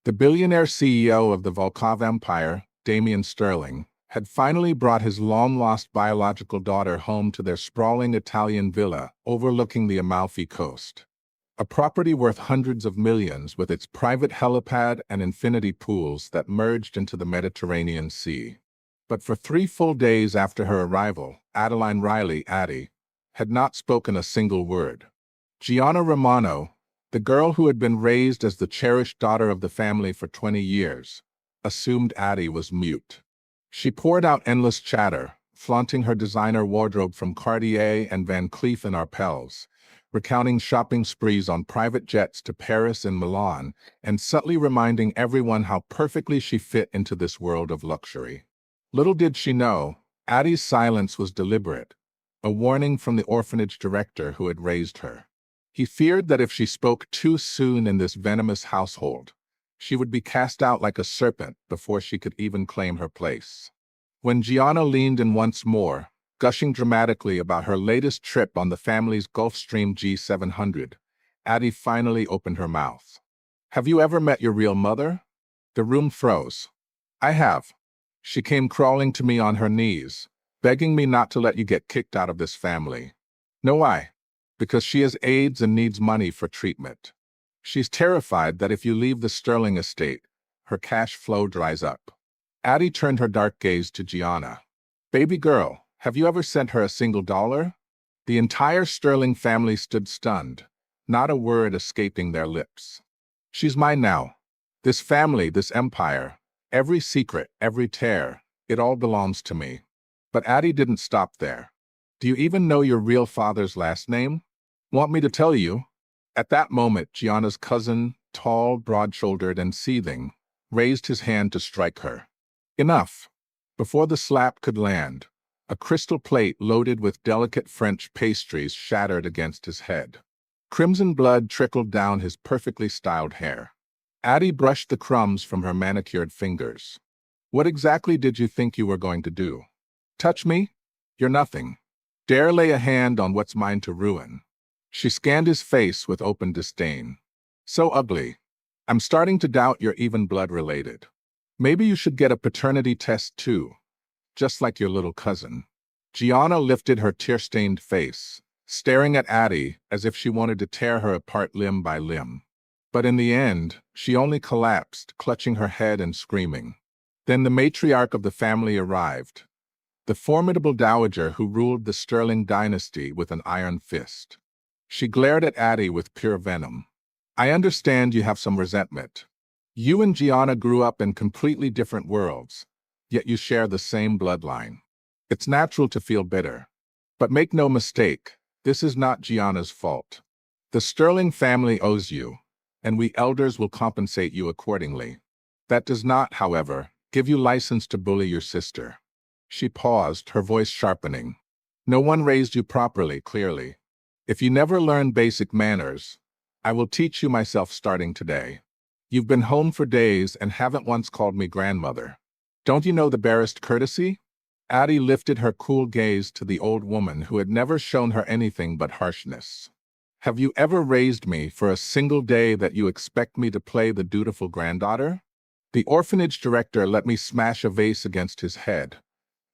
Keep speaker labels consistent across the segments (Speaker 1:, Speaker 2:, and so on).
Speaker 1: The billionaire CEO of the Volkov Empire, Damian Sterling, had finally brought his long-lost biological daughter home to their sprawling Italian villa overlooking the Amalfi Coast. A property worth hundreds of millions with its private helipad and infinity pools that merged into the Mediterranean Sea. But for 3 full days after her arrival, Adeline Riley, Addie, had not spoken a single word. Gianna Romano, the girl who had been raised as the cherished daughter of the family for 20 years, assumed Addie was mute. She poured out endless chatter, flaunting her designer wardrobe from Cartier and Van Cleef & Arpels, recounting shopping sprees on private jets to Paris and Milan, and subtly reminding everyone how perfectly she fit into this world of luxury. Little did she know, Addie's silence was deliberate, a warning from the orphanage director who had raised her. He feared that if she spoke too soon in this venomous household, she would be cast out like a serpent before she could even claim her place. When Gianna leaned in once more, gushing dramatically about her latest trip on the family's Gulfstream G700, Addie finally opened her mouth. "Have you ever met your real mother?" The room froze. "I have. She came crawling to me on her knees, begging me not to let you get kicked out of this family. Know why? Because she has AIDS and needs money for treatment. She's terrified that if you leave the Sterling estate, her cash flow dries up." Addie turned her dark gaze to Gianna. "Baby girl, have you ever sent her a single dollar?" The entire Sterling family stood stunned, not a word escaping their lips. "She's mine now. This family, this empire, every secret, every tear, it all belongs to me." But Addie didn't stop there. "Do you even know your real father's last name?" "Want me to tell you?" At that moment, Gianna's cousin, tall, broad-shouldered, and seething, raised his hand to strike her. Enough! Before the slap could land, a crystal plate loaded with delicate French pastries shattered against his head. Crimson blood trickled down his perfectly styled hair. Addie brushed the crumbs from her manicured fingers. "What exactly did you think you were going to do? Touch me? You're nothing. Dare lay a hand on what's mine to ruin." She scanned his face with open disdain. "So ugly. I'm starting to doubt you're even blood-related. Maybe you should get a paternity test too, just like your little cousin." Gianna lifted her tear-stained face, staring at Addie as if she wanted to tear her apart limb by limb. But in the end, she only collapsed, clutching her head and screaming. Then the matriarch of the family arrived, the formidable dowager who ruled the Sterling dynasty with an iron fist. She glared at Addie with pure venom. "I understand you have some resentment. You and Gianna grew up in completely different worlds, yet you share the same bloodline. It's natural to feel bitter. But make no mistake, this is not Gianna's fault. The Sterling family owes you, and we elders will compensate you accordingly. That does not, however, give you license to bully your sister." She paused, her voice sharpening. "No one raised you properly, clearly. If you never learn basic manners, I will teach you myself starting today. You've been home for days and haven't once called me grandmother. Don't you know the barest courtesy?" Addie lifted her cool gaze to the old woman who had never shown her anything but harshness. "Have you ever raised me for a single day that you expect me to play the dutiful granddaughter?" The orphanage director let me smash a vase against his head,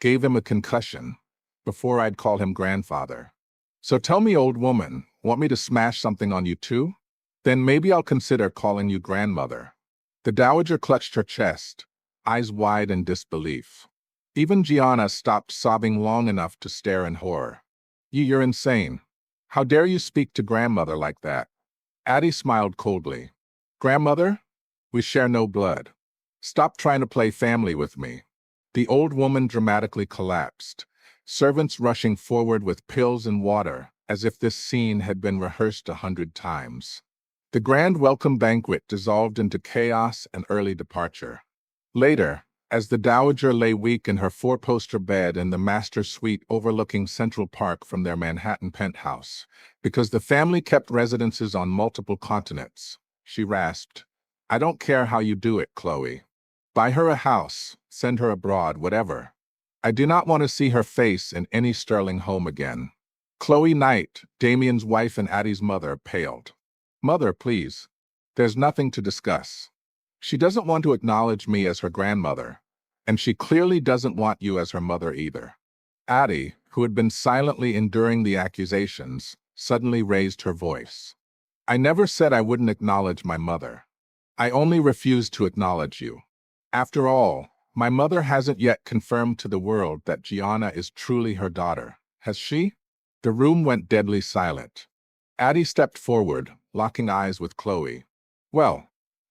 Speaker 1: gave him a concussion, before I'd call him grandfather. "So tell me, old woman, want me to smash something on you too? Then maybe I'll consider calling you grandmother." The dowager clutched her chest, eyes wide in disbelief. Even Gianna stopped sobbing long enough to stare in horror. You're insane. How dare you speak to grandmother like that?" Addie smiled coldly. "Grandmother? We share no blood. Stop trying to play family with me." The old woman dramatically collapsed, servants rushing forward with pills and water, as if this scene had been rehearsed 100 times. The grand welcome banquet dissolved into chaos and early departure. Later, as the dowager lay weak in her four-poster bed in the master suite overlooking Central Park from their Manhattan penthouse, because the family kept residences on multiple continents, she rasped, "I don't care how you do it, Chloe. Buy her a house, send her abroad, whatever. I do not want to see her face in any Sterling home again." Chloe Knight, Damien's wife and Addie's mother, paled. "Mother, please. There's nothing to discuss. She doesn't want to acknowledge me as her grandmother, and she clearly doesn't want you as her mother either. Addie, who had been silently enduring the accusations, suddenly raised her voice. I never said I wouldn't acknowledge my mother. I only refused to acknowledge you. After all, my mother hasn't yet confirmed to the world that Gianna is truly her daughter, has she? The room went deadly silent. Addie stepped forward, locking eyes with Chloe. Well,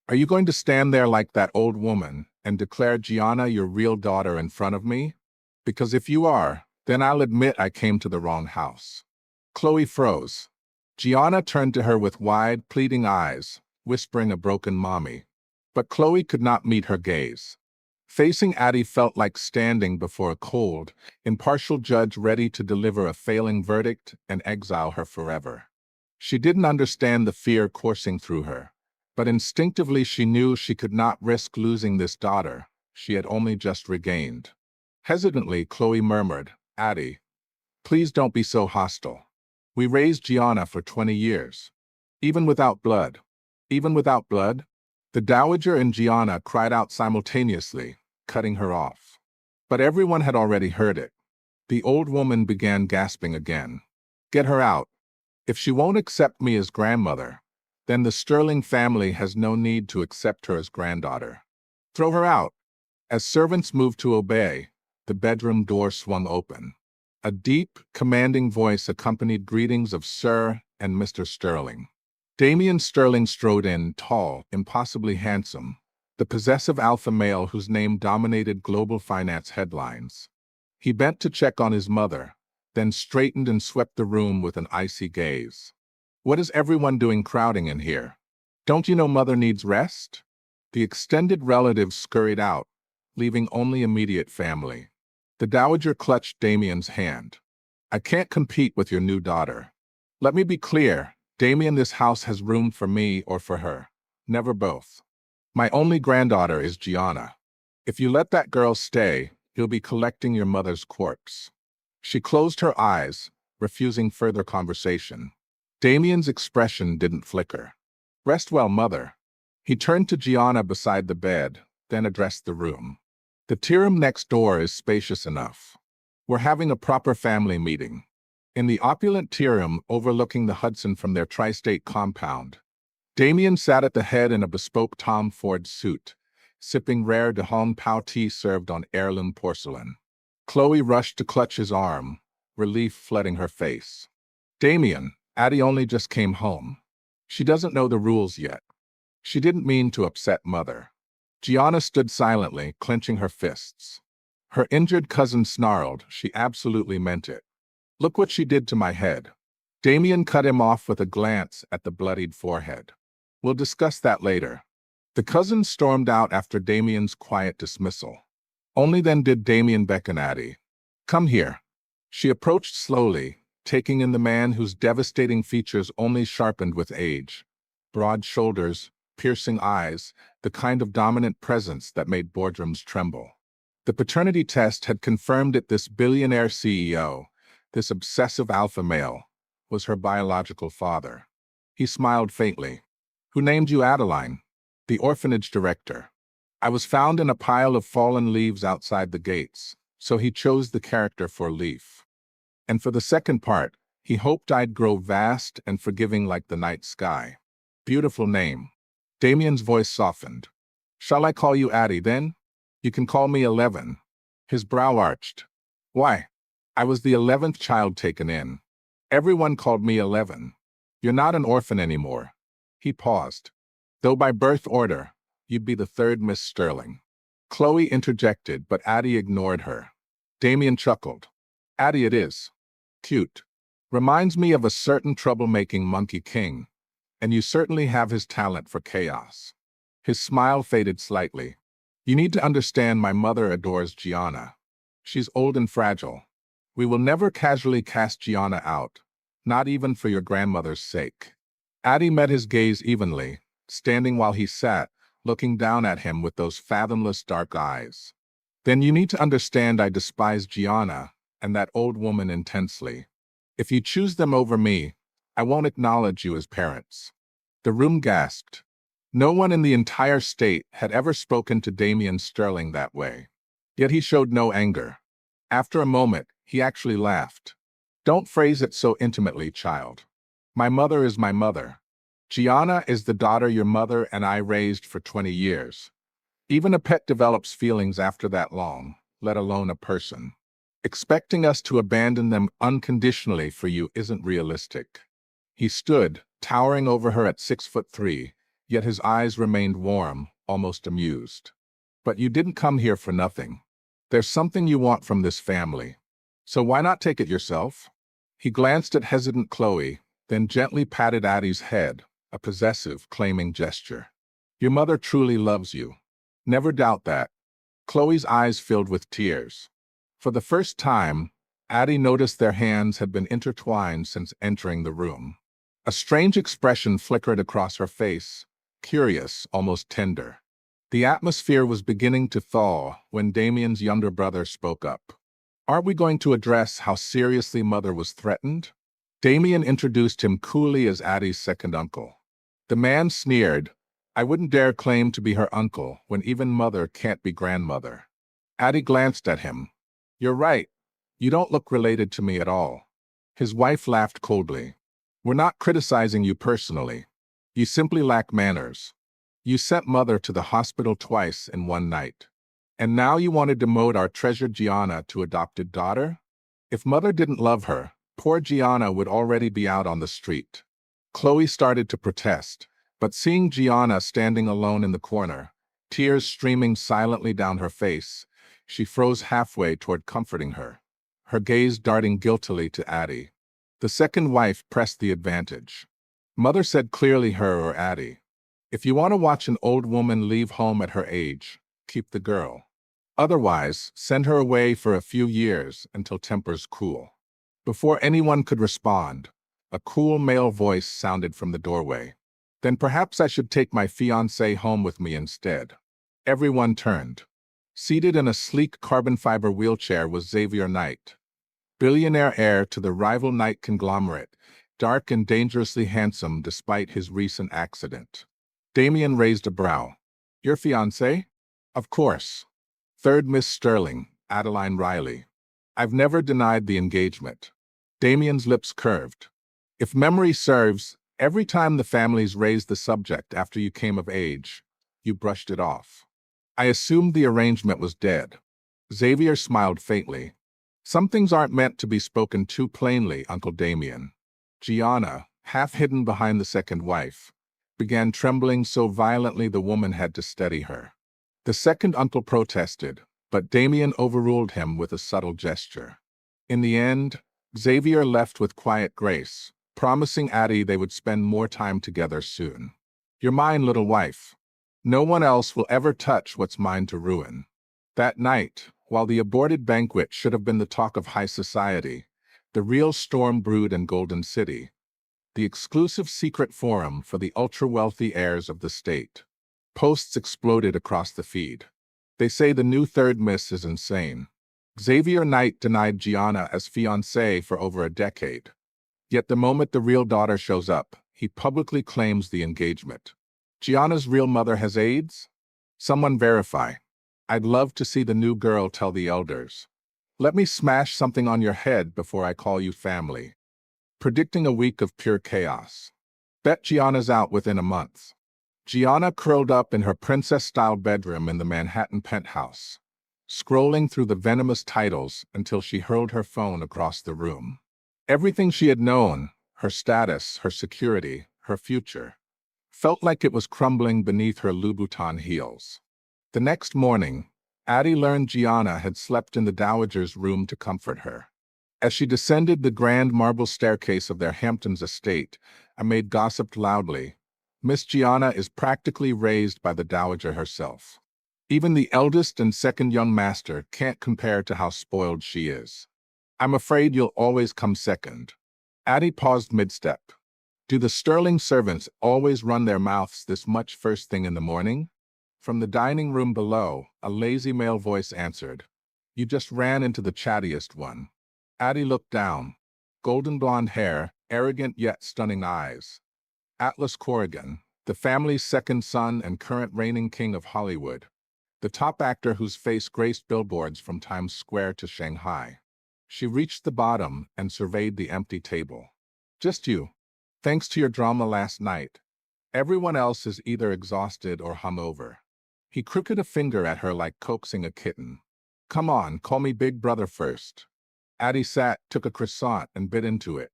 Speaker 1: are you going to stand there like that old woman and declare Gianna your real daughter in front of me? Because if you are, then I'll admit I came to the wrong house. Chloe froze. Gianna turned to her with wide, pleading eyes, whispering a broken mommy. But Chloe could not meet her gaze. Facing Addie felt like standing before a cold, impartial judge ready to deliver a failing verdict and exile her forever. She didn't understand the fear coursing through her, but instinctively she knew she could not risk losing this daughter she had only just regained. Hesitantly, Chloe murmured, Addie, please don't be so hostile. We raised Gianna for 20 years. Even without blood. Even without blood? The dowager and Gianna cried out simultaneously, cutting her off. But everyone had already heard it. The old woman began gasping again. Get her out. If she won't accept me as grandmother, then the Sterling family has no need to accept her as granddaughter. Throw her out. As servants moved to obey, the bedroom door swung open. A deep, commanding voice accompanied greetings of Sir and Mr. Sterling. Damien Sterling strode in, tall, impossibly handsome, the possessive alpha male whose name dominated global finance headlines. He bent to check on his mother, then straightened and swept the room with an icy gaze. What is everyone doing crowding in here? Don't you know mother needs rest? The extended relatives scurried out, leaving only immediate family. The dowager clutched Damien's hand. I can't compete with your new daughter. Let me be clear, Damien, this house has room for me or for her. Never both. My only granddaughter is Gianna. If you let that girl stay, you'll be collecting your mother's corpse. She closed her eyes, refusing further conversation. Damien's expression didn't flicker. Rest well, mother. He turned to Gianna beside the bed, then addressed the room. The tea room next door is spacious enough. We're having a proper family meeting. In the opulent tea room overlooking the Hudson from their tri-state compound, Damien sat at the head in a bespoke Tom Ford suit, sipping rare de Hong Pao tea served on heirloom porcelain. Chloe rushed to clutch his arm, relief flooding her face. Damien, Addie only just came home. She doesn't know the rules yet. She didn't mean to upset mother. Gianna stood silently, clenching her fists. Her injured cousin snarled, she absolutely meant it. Look what she did to my head. Damien cut him off with a glance at the bloodied forehead. We'll discuss that later. The cousin stormed out after Damien's quiet dismissal. Only then did Damien beckon Addie. Come here. She approached slowly, taking in the man whose devastating features only sharpened with age. Broad shoulders, piercing eyes, the kind of dominant presence that made boardrooms tremble. The paternity test had confirmed it. This billionaire CEO, this obsessive alpha male, was her biological father. He smiled faintly. Who named you Adeline? The orphanage director. I was found in a pile of fallen leaves outside the gates, so he chose the character for Leaf. And for the second part, he hoped I'd grow vast and forgiving like the night sky. Beautiful name. Damien's voice softened. Shall I call you Addie then? You can call me 11. His brow arched. Why? I was the 11th child taken in. Everyone called me 11. You're not an orphan anymore. He paused. Though by birth order, you'd be the third Miss Sterling. Chloe interjected, but Addie ignored her. Damien chuckled. Addie it is. Cute. Reminds me of a certain troublemaking monkey king, and you certainly have his talent for chaos. His smile faded slightly. You need to understand my mother adores Gianna. She's old and fragile. We will never casually cast Gianna out, not even for your grandmother's sake. Addie met his gaze evenly, standing while he sat, looking down at him with those fathomless dark eyes. Then you need to understand I despise Gianna and that old woman intensely. If you choose them over me, I won't acknowledge you as parents. The room gasped. No one in the entire state had ever spoken to Damian Sterling that way. Yet he showed no anger. After a moment, he actually laughed. Don't phrase it so intimately, child. My mother is my mother. Gianna is the daughter your mother and I raised for 20 years. Even a pet develops feelings after that long, let alone a person. Expecting us to abandon them unconditionally for you isn't realistic. He stood, towering over her at 6'3", yet his eyes remained warm, almost amused. But you didn't come here for nothing. There's something you want from this family. So why not take it yourself? He glanced at hesitant Chloe, then gently patted Addie's head, a possessive, claiming gesture. Your mother truly loves you. Never doubt that. Chloe's eyes filled with tears. For the first time, Addie noticed their hands had been intertwined since entering the room. A strange expression flickered across her face, curious, almost tender. The atmosphere was beginning to thaw when Damian's younger brother spoke up. Aren't we going to address how seriously Mother was threatened? Damian introduced him coolly as Addie's second uncle. The man sneered, I wouldn't dare claim to be her uncle when even Mother can't be grandmother. Addie glanced at him. You're right. You don't look related to me at all. His wife laughed coldly. We're not criticizing you personally. You simply lack manners. You sent Mother to the hospital twice in one night. And now you want to demote our treasured Gianna to adopted daughter? If Mother didn't love her, poor Gianna would already be out on the street. Chloe started to protest, but seeing Gianna standing alone in the corner, tears streaming silently down her face, she froze halfway toward comforting her, her gaze darting guiltily to Addie. The second wife pressed the advantage. Mother said clearly her or Addie. If you want to watch an old woman leave home at her age, keep the girl. Otherwise, send her away for a few years until tempers cool. Before anyone could respond, a cool male voice sounded from the doorway. Then perhaps I should take my fiancée home with me instead. Everyone turned. Seated in a sleek carbon fiber wheelchair was Xavier Knight, billionaire heir to the rival Knight conglomerate, dark and dangerously handsome despite his recent accident. Damian raised a brow. Your fiancée? Of course. Third Miss Sterling, Adeline Riley. I've never denied the engagement. Damian's lips curved. If memory serves, every time the families raised the subject after you came of age, you brushed it off. I assumed the arrangement was dead. Xavier smiled faintly. Some things aren't meant to be spoken too plainly, Uncle Damian. Gianna, half hidden behind the second wife, began trembling so violently the woman had to steady her. The second uncle protested, but Damian overruled him with a subtle gesture. In the end, Xavier left with quiet grace, promising Addie they would spend more time together soon. You're mine, little wife. No one else will ever touch what's mine to ruin. That night, while the aborted banquet should have been the talk of high society, the real storm brewed in Golden City, the exclusive secret forum for the ultra-wealthy heirs of the state. Posts exploded across the feed. They say the new third miss is insane. Xavier Knight denied Gianna as fiancée for over a decade. Yet the moment the real daughter shows up, he publicly claims the engagement. Gianna's real mother has AIDS? Someone verify. I'd love to see the new girl tell the elders. Let me smash something on your head before I call you family. Predicting a week of pure chaos. Bet Gianna's out within a month. Gianna curled up in her princess-style bedroom in the Manhattan penthouse, scrolling through the venomous titles until she hurled her phone across the room. Everything she had known, her status, her security, her future, felt like it was crumbling beneath her Louboutin heels. The next morning, Addie learned Gianna had slept in the dowager's room to comfort her. As she descended the grand marble staircase of their Hamptons estate, a maid gossiped loudly, Miss Gianna is practically raised by the dowager herself. Even the eldest and second young master can't compare to how spoiled she is. I'm afraid you'll always come second. Addie paused mid-step. Do the Sterling servants always run their mouths this much first thing in the morning? From the dining room below, a lazy male voice answered. You just ran into the chattiest one. Addie looked down. Golden blonde hair, arrogant yet stunning eyes. Atlas Corrigan, the family's second son and current reigning king of Hollywood, the top actor whose face graced billboards from Times Square to Shanghai. She reached the bottom and surveyed the empty table. Just you. Thanks to your drama last night. Everyone else is either exhausted or hungover. He crooked a finger at her like coaxing a kitten. Come on, call me Big Brother first. Addie sat, took a croissant, and bit into it.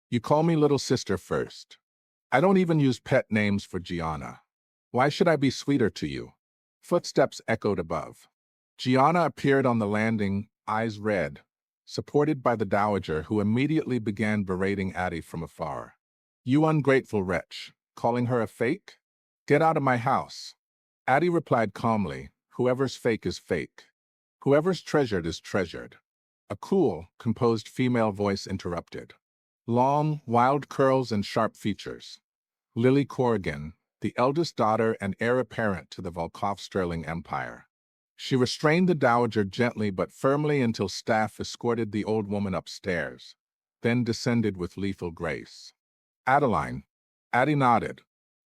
Speaker 1: You call me Little Sister first. I don't even use pet names for Gianna. Why should I be sweeter to you? Footsteps echoed above. Gianna appeared on the landing, eyes red, supported by the dowager who immediately began berating Addie from afar. You ungrateful wretch, calling her a fake? Get out of my house. Addie replied calmly, whoever's fake is fake. Whoever's treasured is treasured. A cool, composed female voice interrupted. Long, wild curls and sharp features. Lily Corrigan, the eldest daughter and heir apparent to the Volkov-Sterling empire. She restrained the dowager gently but firmly until staff escorted the old woman upstairs, then descended with lethal grace. Adeline. Addie nodded.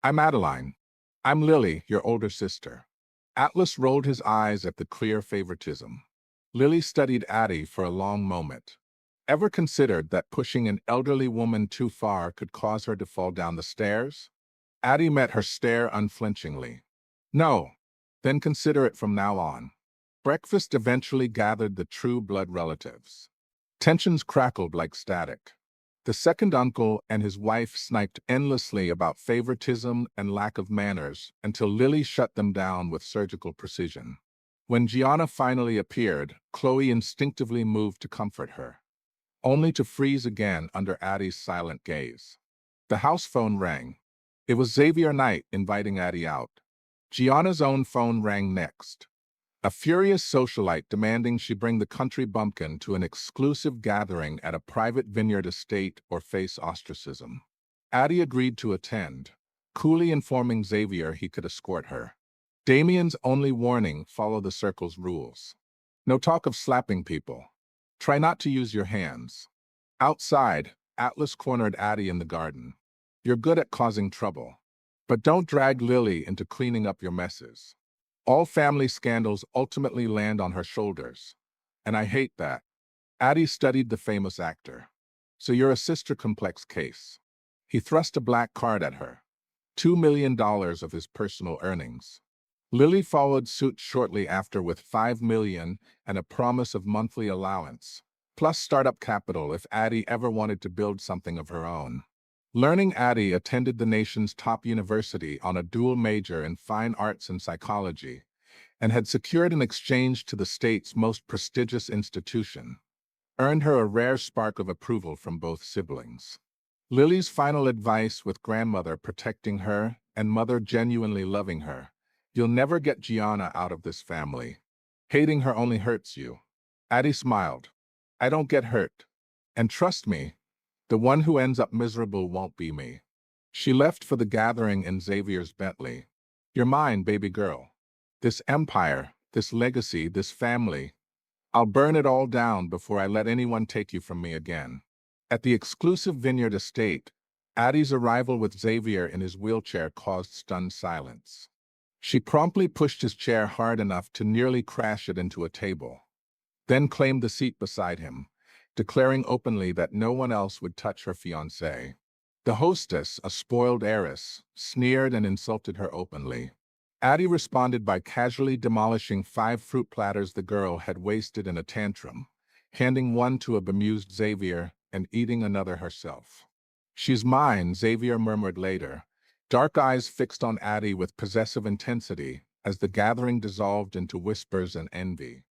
Speaker 1: I'm Adeline. I'm Lily, your older sister. Atlas rolled his eyes at the clear favoritism. Lily studied Addie for a long moment. Ever considered that pushing an elderly woman too far could cause her to fall down the stairs? Addie met her stare unflinchingly. No. Then consider it from now on. Breakfast eventually gathered the true blood relatives. Tensions crackled like static. The second uncle and his wife sniped endlessly about favoritism and lack of manners until Lily shut them down with surgical precision. When Gianna finally appeared, Chloe instinctively moved to comfort her, only to freeze again under Addie's silent gaze. The house phone rang. It was Xavier Knight inviting Addie out. Gianna's own phone rang next. A furious socialite demanding she bring the country bumpkin to an exclusive gathering at a private vineyard estate or face ostracism. Addie agreed to attend, coolly informing Xavier he could escort her. Damien's only warning: follow the circle's rules. No talk of slapping people. Try not to use your hands. Outside, Atlas cornered Addie in the garden. You're good at causing trouble. But don't drag Lily into cleaning up your messes. All family scandals ultimately land on her shoulders. And I hate that. Addie studied the famous actor. So you're a sister complex case. He thrust a black card at her. $2 million of his personal earnings. Lily followed suit shortly after with $5 million and a promise of monthly allowance, plus startup capital if Addie ever wanted to build something of her own. Learning Addie attended the nation's top university on a dual major in fine arts and psychology, and had secured an exchange to the state's most prestigious institution, earned her a rare spark of approval from both siblings. Lily's final advice, with grandmother protecting her and mother genuinely loving her: you'll never get Gianna out of this family. Hating her only hurts you. Addie smiled. I don't get hurt. And trust me, the one who ends up miserable won't be me. She left for the gathering in Xavier's Bentley. You're mine, baby girl. This empire, this legacy, this family. I'll burn it all down before I let anyone take you from me again. At the exclusive vineyard estate, Addie's arrival with Xavier in his wheelchair caused stunned silence. She promptly pushed his chair hard enough to nearly crash it into a table, then claimed the seat beside him, declaring openly that no one else would touch her fiancé. The hostess, a spoiled heiress, sneered and insulted her openly. Addie responded by casually demolishing 5 fruit platters the girl had wasted in a tantrum, handing one to a bemused Xavier and eating another herself. She's mine, Xavier murmured later, dark eyes fixed on Addie with possessive intensity as the gathering dissolved into whispers and envy.